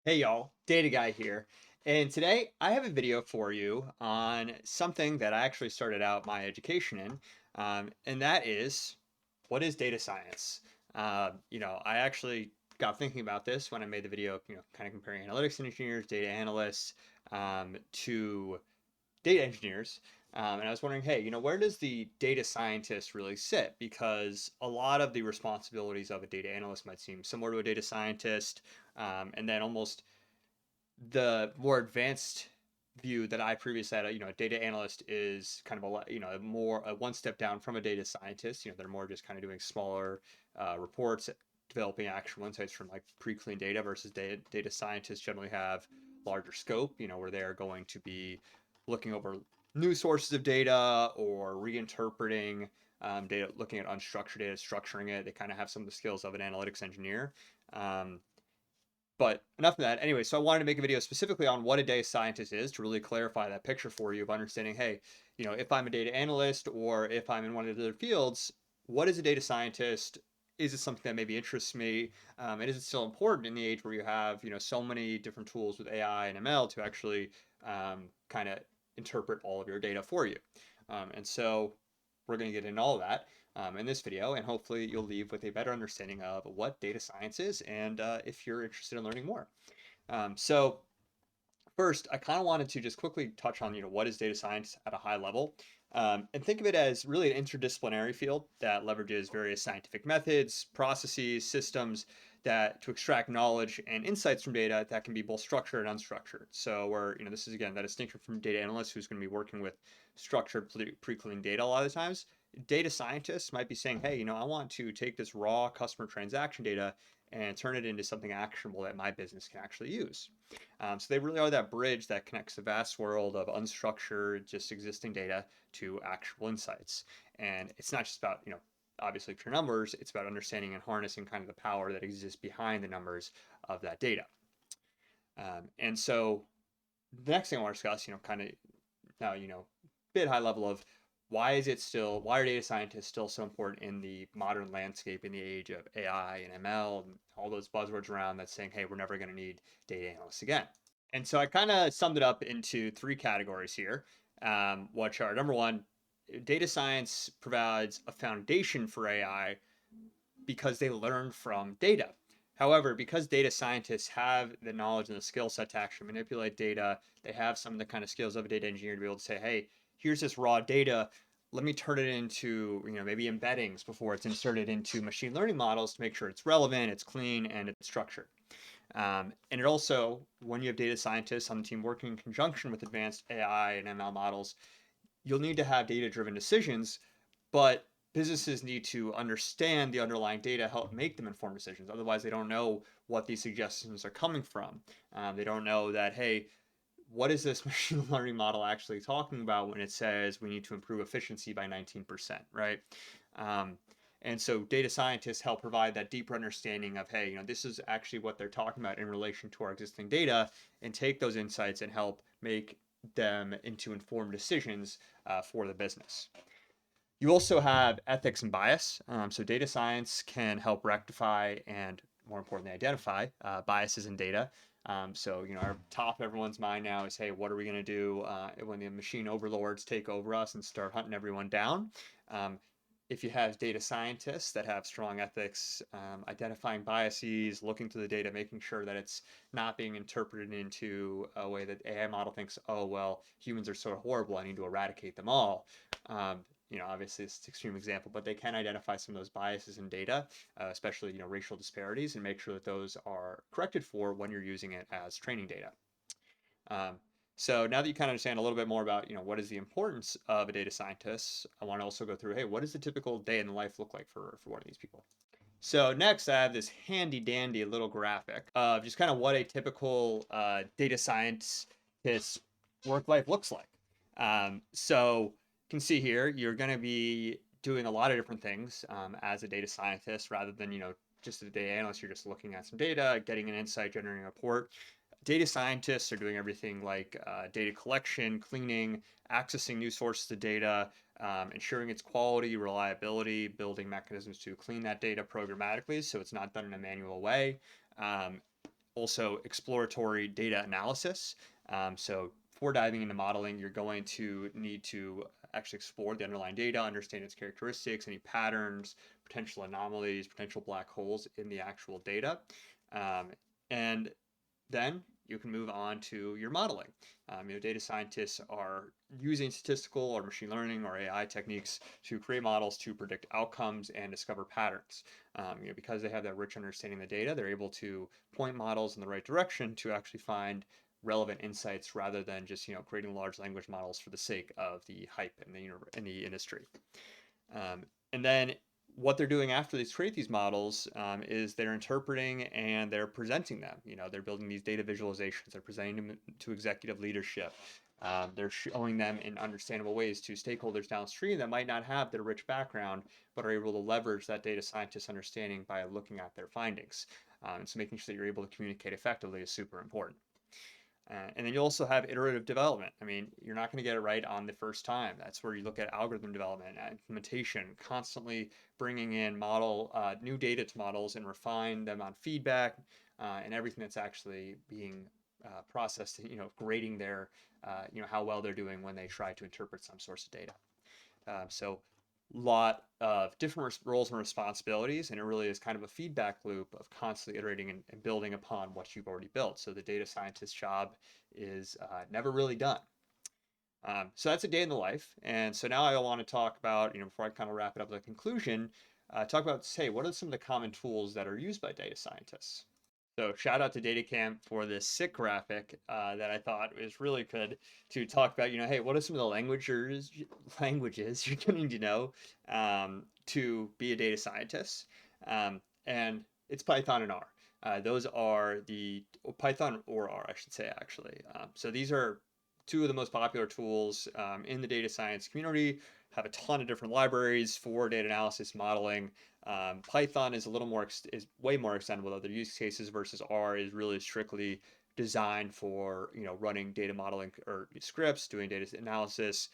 Hey y'all, Data Guy here. And today I have a video for you on something that I actually started out my education in, and that is what is data science? I actually got thinking about this when I made the video, kind of comparing analytics engineers, data analysts, to data engineers. And I was wondering, hey, where does the data scientist really sit? Because a lot of the responsibilities of a data analyst might seem similar to a data scientist, and then almost the more advanced view that I previously had, a data analyst is kind of more a one step down from a data scientist. They're more just kind of doing smaller reports, developing actual insights from like pre-clean data versus data scientists generally have larger scope, where they're going to be looking over new sources of data or reinterpreting data, looking at unstructured data, structuring it. They kind of have some of the skills of an analytics engineer. Um, but enough of that. Anyway, so I wanted to make a video specifically on what a data scientist is to really clarify that picture for you of understanding, hey, if I'm a data analyst or if I'm in one of the other fields, what is a data scientist? Is it something that maybe interests me? And is it still important in the age where you have, so many different tools with AI and ML to actually kind of interpret all of your data for you? And so we're going to get into all of that in this video, and hopefully you'll leave with a better understanding of what data science is and if you're interested in learning more. So first, I kind of wanted to just quickly touch on, what is data science at a high level, and think of it as really an interdisciplinary field that leverages various scientific methods, processes, systems that to extract knowledge and insights from data that can be both structured and unstructured. So where, this is again that distinction from data analysts who's going to be working with structured pre-clean data a lot of the times. Data scientists might be saying, hey, I want to take this raw customer transaction data and turn it into something actionable that my business can actually use. So they really are that bridge that connects the vast world of unstructured, just existing data to actual insights. And it's not just about, obviously pure numbers, it's about understanding and harnessing kind of the power that exists behind the numbers of that data. And so the next thing I want to discuss, kind of now, bit high level of why are data scientists still so important in the modern landscape in the age of AI and ML and all those buzzwords around that's saying, hey, we're never going to need data analysts again. And so I kind of summed it up into three categories here, which are number one, data science provides a foundation for AI because they learn from data. However, because data scientists have the knowledge and the skill set to actually manipulate data, they have some of the kind of skills of a data engineer to be able to say, hey, here's this raw data. Let me turn it into, maybe embeddings before it's inserted into machine learning models to make sure it's relevant, it's clean, and it's structured. And it also, when you have data scientists on the team working in conjunction with advanced AI and ML models, you'll need to have data-driven decisions, but businesses need to understand the underlying data, help make them informed decisions. Otherwise, they don't know what these suggestions are coming from. They don't know that, hey, what is this machine learning model actually talking about when it says we need to improve efficiency by 19%, right? Um, and so data scientists help provide that deeper understanding of, hey, this is actually what they're talking about in relation to our existing data, and take those insights and help make them into informed decisions for the business. You also have ethics and bias. So data science can help rectify and, more importantly, identify biases in data. So our top of everyone's mind now is, hey, what are we going to do when the machine overlords take over us and start hunting everyone down? Um, if you have data scientists that have strong ethics, identifying biases, looking through the data, making sure that it's not being interpreted into a way that AI model thinks, oh, well, humans are so horrible, I need to eradicate them all. Obviously it's an extreme example, but they can identify some of those biases in data, especially, racial disparities, and make sure that those are corrected for when you're using it as training data. Um, so now that you kind of understand a little bit more about, what is the importance of a data scientist, I want to also go through, hey, what does the typical day in the life look like for one of these people? So next, I have this handy dandy little graphic of just kind of what a typical data scientist work life looks like. So you can see here, you're going to be doing a lot of different things as a data scientist rather than, just a data analyst. You're just looking at some data, getting an insight, generating a report. Data scientists are doing everything like data collection, cleaning, accessing new sources of data, ensuring its quality, reliability, building mechanisms to clean that data programmatically so it's not done in a manual way. Um, also exploratory data analysis. So before diving into modeling, you're going to need to actually explore the underlying data, understand its characteristics, any patterns, potential anomalies, potential black holes in the actual data. And then you can move on to your modeling. Data scientists are using statistical or machine learning or AI techniques to create models to predict outcomes and discover patterns. Because they have that rich understanding of the data, they're able to point models in the right direction to actually find relevant insights rather than just creating large language models for the sake of the hype in the industry. And then what they're doing after they create these models is they're interpreting and they're presenting them. They're building these data visualizations. They're presenting them to executive leadership. They're showing them in understandable ways to stakeholders downstream that might not have their rich background, but are able to leverage that data scientist understanding by looking at their findings. So making sure that you're able to communicate effectively is super important. And then you also have iterative development. I mean, you're not going to get it right on the first time. That's where you look at algorithm development, implementation, constantly bringing in new data to models and refine them on feedback and everything that's actually being processed. Grading their, how well they're doing when they try to interpret some source of data. So lot of different roles and responsibilities, and it really is kind of a feedback loop of constantly iterating and building upon what you've already built. So the data scientist's job is never really done. So that's a day in the life. And so now I want to talk about, before I kind of wrap it up with a conclusion, talk about, say, what are some of the common tools that are used by data scientists? So shout out to DataCamp for this sick graphic that I thought was really good to talk about, hey, what are some of the languages you're going to need to know to be a data scientist? And it's Python and R. Those are the Python or R, I should say, actually. So these are two of the most popular tools in the data science community, have a ton of different libraries for data analysis modeling. Python is is way more extended with other use cases versus R is really strictly designed for running data modeling or scripts, doing data analysis.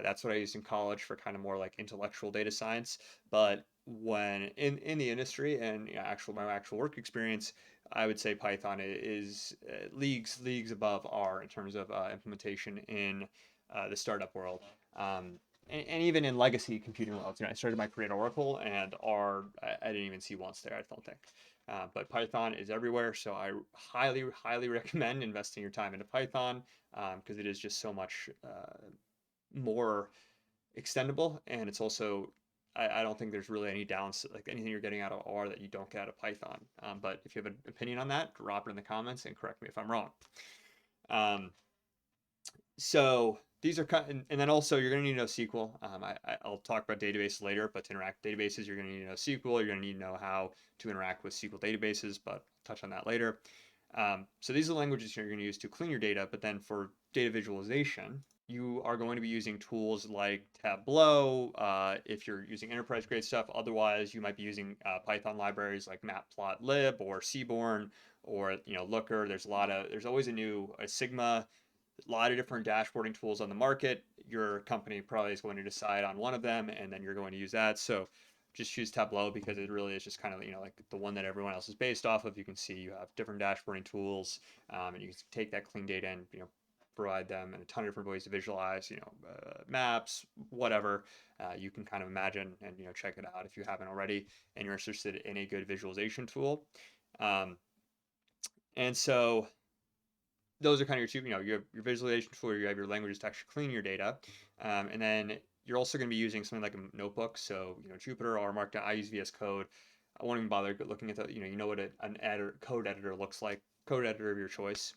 That's what I used in college for kind of more like intellectual data science. But when in the industry and my actual work experience, I would say Python is leagues above R in terms of implementation in the startup world. And even in legacy computing worlds, I started my career at Oracle, and R I didn't even see once there. I don't think, but Python is everywhere. So I highly recommend investing your time into Python because it is just so much more extendable, and it's also I don't think there's really any like anything you're getting out of R that you don't get out of Python. But if you have an opinion on that, drop it in the comments and correct me if I'm wrong. Um, so these are and then also you're going to need to know SQL. I'll talk about databases later, but to interact with databases, you're going to need to know SQL. You're going to need to know how to interact with SQL databases, but I'll touch on that later. So these are the languages you're going to use to clean your data, but then for data visualization, you are going to be using tools like Tableau if you're using enterprise grade stuff. Otherwise, you might be using Python libraries like Matplotlib or Seaborn or Looker. There's always a Sigma, a lot of different dashboarding tools on the market. Your company probably is going to decide on one of them, and then you're going to use that. So just choose Tableau because it really is just kind of like the one that everyone else is based off of. You can see you have different dashboarding tools, and you can take that clean data and provide them in a ton of different ways to visualize, maps, whatever. You can kind of imagine and check it out if you haven't already, and you're interested in a good visualization tool. And so those are kind of your two, you have your visualization tool, you have your languages to actually clean your data. And then you're also going to be using something like a notebook. So, Jupyter or Markdown. I use VS Code. I won't even bother looking at the, what an code editor looks like, code editor of your choice.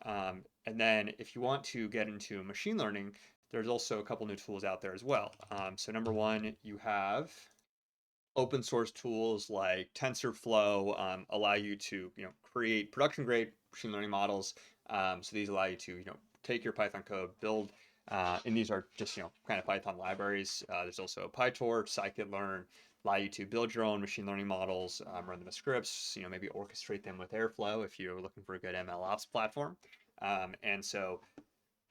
And then if you want to get into machine learning, there's also a couple new tools out there as well. So number one, you have open source tools like TensorFlow allow you to create production grade machine learning models. So these allow you to take your Python code, build, and these are just kind of Python libraries. There's also PyTorch, scikit-learn, allow you to build your own machine learning models, run them as scripts, maybe orchestrate them with Airflow if you're looking for a good ML ops platform. And so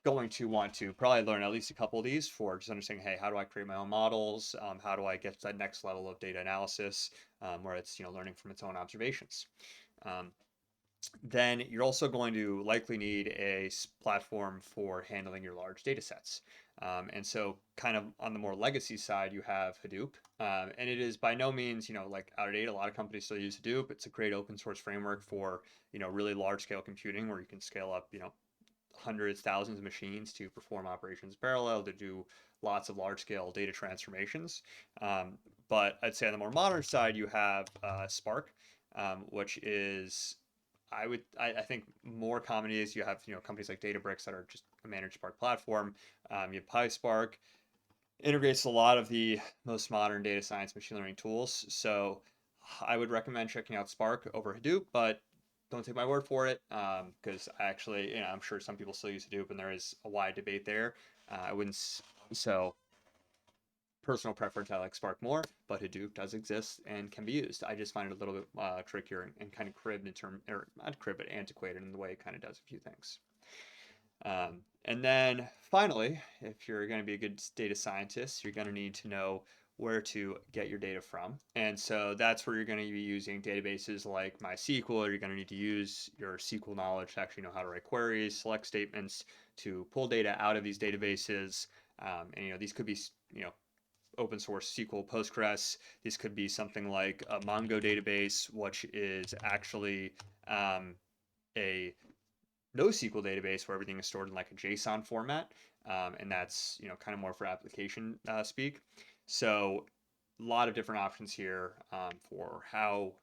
going to want to probably learn at least a couple of these for just understanding, hey, how do I create my own models? How do I get to that next level of data analysis where it's learning from its own observations? then you're also going to likely need a platform for handling your large data sets. And so kind of on the more legacy side, you have Hadoop. And it is by no means, like out of date. A lot of companies still use Hadoop. It's a great open source framework for, really large scale computing where you can scale up, hundreds, thousands of machines to perform operations parallel, to do lots of large scale data transformations. But I'd say on the more modern side, you have Spark, which is I think more common is you have companies like Databricks that are just a managed Spark platform. You have PySpark, integrates a lot of the most modern data science machine learning tools. So I would recommend checking out Spark over Hadoop, but don't take my word for it, because actually, I'm sure some people still use Hadoop, and there is a wide debate there. I wouldn't. So personal preference, I like Spark more, but Hadoop does exist and can be used. I just find it a little bit trickier and kind of cribbed in term, or not cribbed, but antiquated in the way it kind of does a few things. And then finally, if you're going to be a good data scientist, you're going to need to know where to get your data from. And so that's where you're going to be using databases like MySQL, or you're going to need to use your SQL knowledge to actually know how to write queries, select statements to pull data out of these databases. And these could be open source SQL, Postgres. This could be something like a Mongo database, which is actually a NoSQL database where everything is stored in like a JSON format, and that's kind of more for application speak. So a lot of different options here for how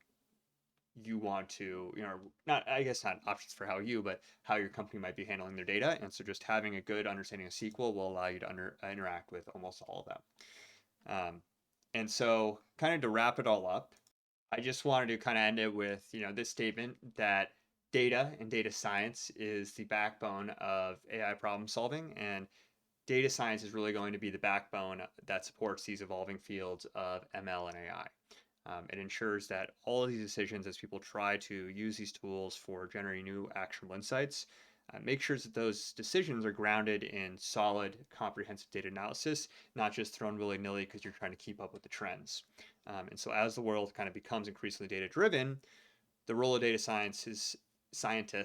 you want to, not I guess not options for how you, but how your company might be handling their data. And so just having a good understanding of SQL will allow you to interact with almost all of them. And so, kind of to wrap it all up, I just wanted to kind of end it with, this statement that data and data science is the backbone of AI problem solving, and data science is really going to be the backbone that supports these evolving fields of ML and AI. It ensures that all of these decisions, as people try to use these tools for generating new actionable insights, make sure that those decisions are grounded in solid, comprehensive data analysis, not just thrown willy nilly because you're trying to keep up with the trends. And so, as the world kind of becomes increasingly data driven, the role of data scientist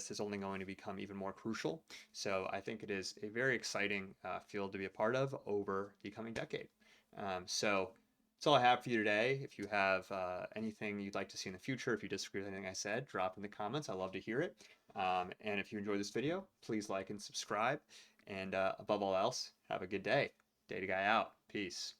is only going to become even more crucial. So, I think it is a very exciting field to be a part of over the coming decade. So, that's all I have for you today. If you have anything you'd like to see in the future, if you disagree with anything I said, drop in the comments. I love to hear it. And if you enjoyed this video, please like and subscribe. And above all else, have a good day. Data Guy out. Peace.